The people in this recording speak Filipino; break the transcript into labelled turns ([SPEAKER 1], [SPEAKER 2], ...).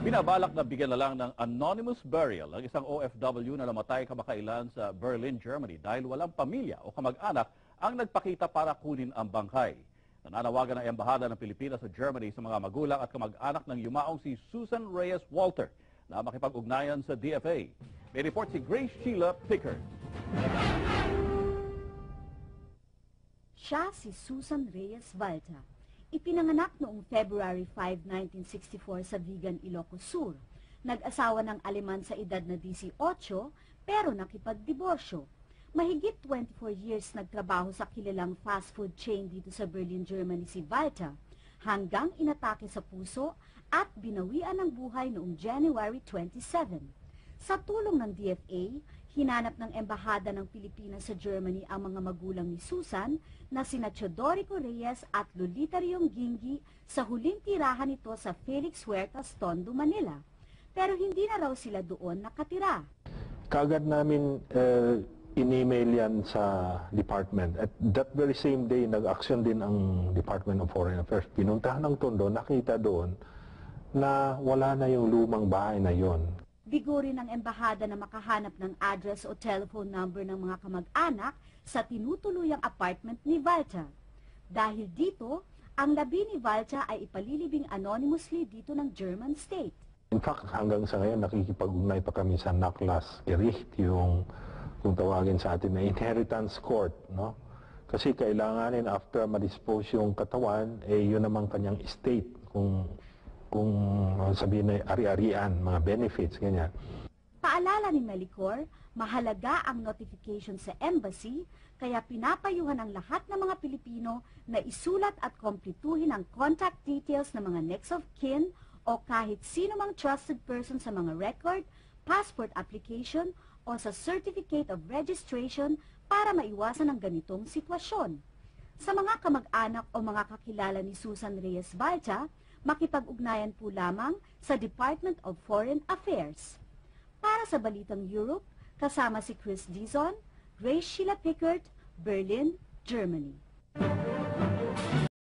[SPEAKER 1] Binabalak na bigyan na lang ng anonymous burial ang isang OFW na namatay kamakailan sa Berlin, Germany dahil walang pamilya o kamag-anak ang nagpakita para kunin ang bangkay. Nananawagan ang Embahada ng Pilipinas sa Germany sa mga magulang at kamag-anak ng yumaong si Susan Reyes Walter na makipag-ugnayan sa DFA. May report si Grace Sheila Pickard.
[SPEAKER 2] Siya si Susan Reyes Walter. Ipinanganak noong February 5, 1964 sa Vigan, Ilocos Sur. Nag-asawa ng Aleman sa edad na 18 pero nakipagdiborsyo. Mahigit 24 years nagtrabaho sa kilalang fast food chain dito sa Berlin, Germany si Walter hanggang inatake sa puso at binawian ng buhay noong January 27. Sa tulong ng DFA, hinanap ng Embahada ng Pilipinas sa Germany ang mga magulang ni Susan na sina Teodorico Reyes at Lolita Riong Gingi sa huling tirahan nito sa Felix Huertas, Tondo, Manila. Pero hindi na raw sila doon nakatira.
[SPEAKER 3] Kaagad namin in-email yan sa department. At that very same day, nag-action din ang Department of Foreign Affairs. Pinuntahan ng Tondo, nakita doon na wala na yung lumang bahay na yon.
[SPEAKER 2] Bigo rin ng Embahada na makahanap ng address o telephone number ng mga kamag-anak sa tinutuluyang apartment ni Walter. Dahil dito, ang labi ni Walter ay ipalilibing anonymously dito ng German state.
[SPEAKER 3] In fact, hanggang sa ngayon, nakikipag-ugnay pa kami sa Nachlassgericht, yung kung tawagin sa atin na inheritance court, no? Kasi kailanganin after ma-dispose yung katawan, yun naman kanyang estate, kung sabihin na ari-arian, mga benefits, ganyan.
[SPEAKER 2] Paalala ni Melicor, mahalaga ang notification sa embassy, kaya pinapayuhan ang lahat ng mga Pilipino na isulat at kompletuhin ang contact details ng mga next of kin o kahit sino mang trusted person sa mga record, passport application o sa certificate of registration para maiwasan ang ganitong sitwasyon. Sa mga kamag-anak o mga kakilala ni Susan Reyes Walter, makipag-ugnayan po lamang sa Department of Foreign Affairs. Para sa Balitang Europe, kasama si Chris Dizon, Grace Sheila Pickard, Berlin, Germany.